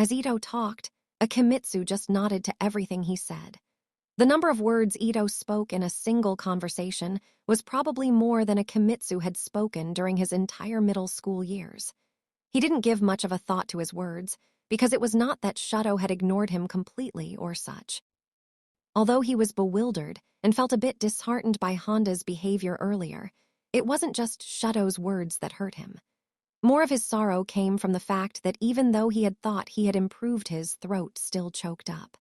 As Ito talked, Akimitsu just nodded to everything he said. The number of words Ito spoke in a single conversation was probably more than Akimitsu had spoken during his entire middle school years. He didn't give much of a thought to his words, because it was not that Shadow had ignored him completely or such. Although he was bewildered and felt a bit disheartened by Honda's behavior earlier, it wasn't just Shadow's words that hurt him. More of his sorrow came from the fact that even though he had thought he had improved, his throat still choked up.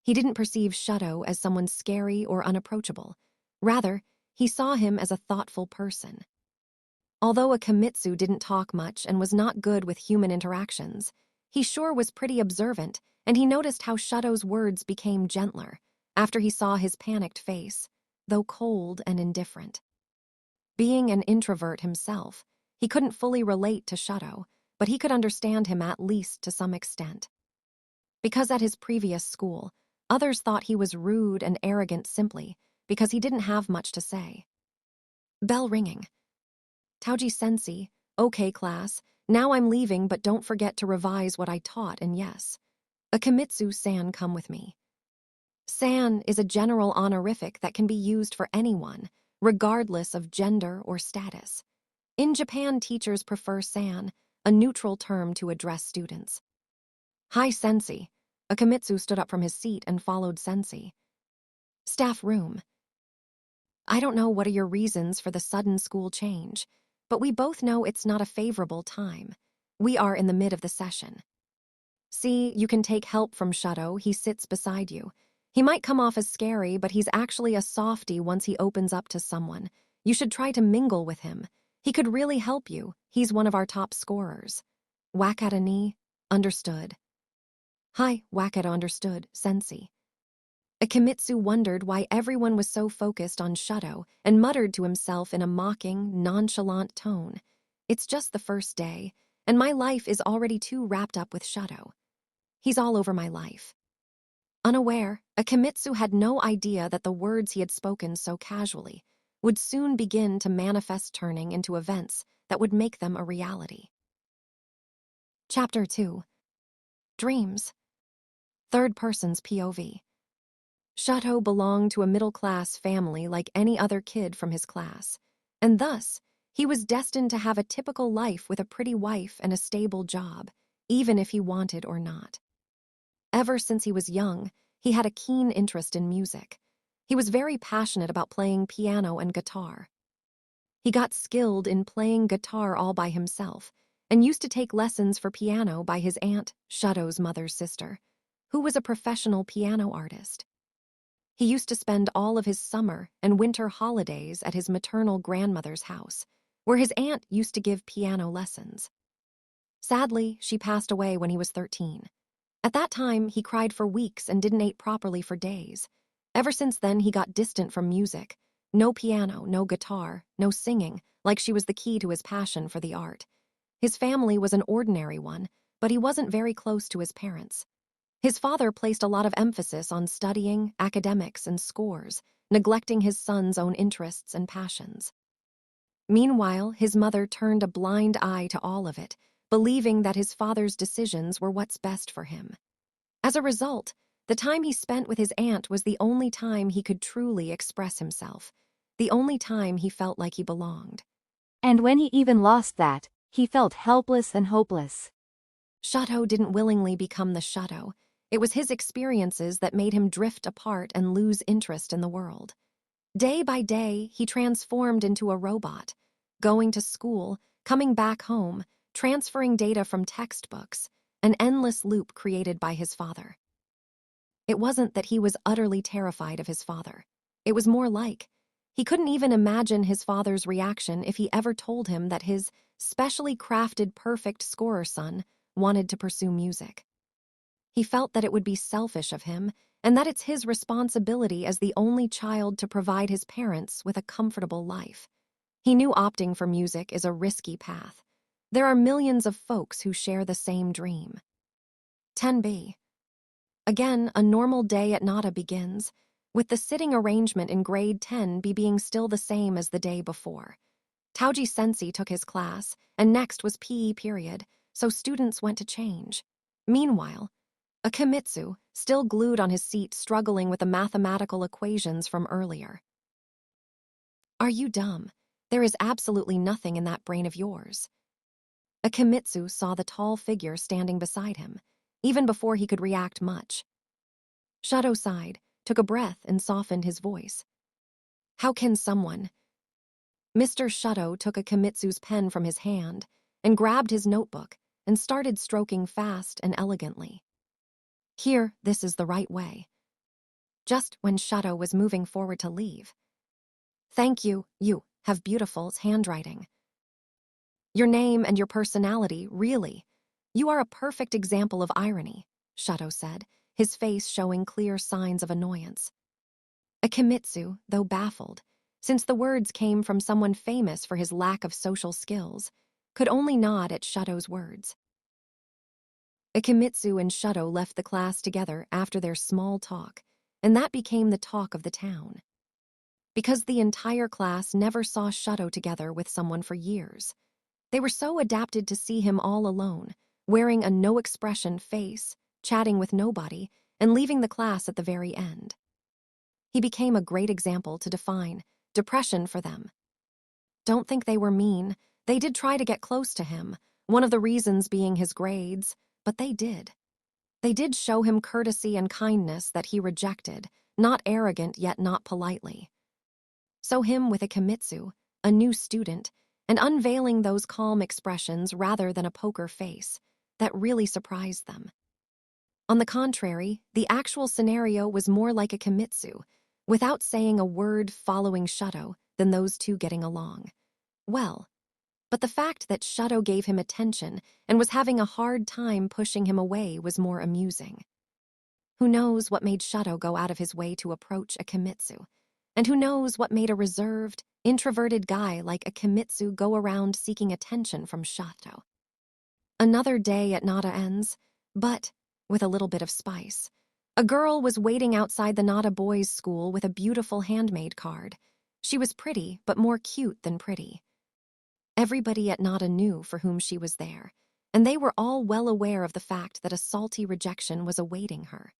He didn't perceive Shadow as someone scary or unapproachable. Rather, he saw him as a thoughtful person. Although Akimitsu didn't talk much and was not good with human interactions, he sure was pretty observant, and he noticed how Shadow's words became gentler after he saw his panicked face, though cold and indifferent. Being an introvert himself, he couldn't fully relate to Shadow, but he could understand him at least to some extent. Because at his previous school, others thought he was rude and arrogant simply because he didn't have much to say. Bell ringing. Taoji-sensei, okay class, now I'm leaving, but don't forget to revise what I taught, and yes. Akimitsu-san, come with me. San is a general honorific that can be used for anyone, regardless of gender or status. In Japan, teachers prefer san, a neutral term to address students. Hi, sensei. Akimitsu stood up from his seat and followed sensei. Staff room. I don't know what are your reasons for the sudden school change, but we both know it's not a favorable time. We are in the mid of the session. See, you can take help from Shadow. He sits beside you. He might come off as scary, but he's actually a softie once he opens up to someone. You should try to mingle with him. He could really help you. He's one of our top scorers. Wakata-ni, understood. Hi, Wakata, understood, sensei. Akimitsu wondered why everyone was so focused on Shadow and muttered to himself in a mocking, nonchalant tone. It's just the first day, and my life is already too wrapped up with Shadow. He's all over my life. Unaware, Akimitsu had no idea that the words he had spoken so casually would soon begin to manifest, turning into events that would make them a reality. Chapter 2. Dreams. Third person's POV. Shadow belonged to a middle-class family like any other kid from his class, and thus, he was destined to have a typical life with a pretty wife and a stable job, even if he wanted or not. Ever since he was young, he had a keen interest in music. He was very passionate about playing piano and guitar. He got skilled in playing guitar all by himself and used to take lessons for piano by his aunt, Shadow's mother's sister, who was a professional piano artist. He used to spend all of his summer and winter holidays at his maternal grandmother's house, where his aunt used to give piano lessons. Sadly, she passed away when he was 13. At that time, he cried for weeks and didn't eat properly for days. Ever since then, he got distant from music. No piano, no guitar, no singing, like she was the key to his passion for the art. His family was an ordinary one, but he wasn't very close to his parents. His father placed a lot of emphasis on studying, academics, and scores, neglecting his son's own interests and passions. Meanwhile, his mother turned a blind eye to all of it, believing that his father's decisions were what's best for him. As a result, the time he spent with his aunt was the only time he could truly express himself, the only time he felt like he belonged. And when he even lost that, he felt helpless and hopeless. Shadow didn't willingly become the Shadow. It was his experiences that made him drift apart and lose interest in the world. Day by day, he transformed into a robot, going to school, coming back home, transferring data from textbooks, an endless loop created by his father. It wasn't that he was utterly terrified of his father. It was more like he couldn't even imagine his father's reaction if he ever told him that his specially crafted perfect scorer son wanted to pursue music. He felt that it would be selfish of him and that it's his responsibility as the only child to provide his parents with a comfortable life. He knew opting for music is a risky path. There are millions of folks who share the same dream. 10b. Again, a normal day at Nada begins, with the sitting arrangement in grade 10b being still the same as the day before. Taoji-sensei took his class, and next was PE period, so students went to change. Meanwhile, Akimitsu, still glued on his seat struggling with the mathematical equations from earlier. Are you dumb? There is absolutely nothing in that brain of yours. Akimitsu saw the tall figure standing beside him, even before he could react much. Shudo sighed, took a breath, and softened his voice. How can someone... Mr. Shudo took Akimitsu's pen from his hand and grabbed his notebook and started stroking fast and elegantly. Here, this is the right way. Just when Shudo was moving forward to leave. Thank you, you have beautiful handwriting. Your name and your personality, really. You are a perfect example of irony, Shudo said, his face showing clear signs of annoyance. Akimitsu, though baffled, since the words came from someone famous for his lack of social skills, could only nod at Shudo's words. Akimitsu and Shudo left the class together after their small talk, and that became the talk of the town. Because the entire class never saw Shudo together with someone for years, they were so adapted to see him all alone, wearing a no-expression face, chatting with nobody, and leaving the class at the very end. He became a great example to define depression for them. Don't think they were mean. They did try to get close to him, one of the reasons being his grades, but they did. They did show him courtesy and kindness that he rejected, not arrogant yet not politely. So him with Akimitsu, a new student, and unveiling those calm expressions rather than a poker face, that really surprised them. On the contrary, the actual scenario was more like Akimitsu, without saying a word following Shudo, than those two getting along. Well, but the fact that Shudo gave him attention and was having a hard time pushing him away was more amusing. Who knows what made Shudo go out of his way to approach Akimitsu? And who knows what made a reserved, introverted guy like Akimitsu go around seeking attention from Shudo? Another day at Nada ends, but with a little bit of spice. A girl was waiting outside the Nada boys' school with a beautiful handmade card. She was pretty, but more cute than pretty. Everybody at Nada knew for whom she was there, and they were all well aware of the fact that a salty rejection was awaiting her.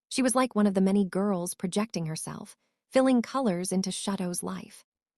She was like one of the many girls projecting herself, filling colors into Shudo's life.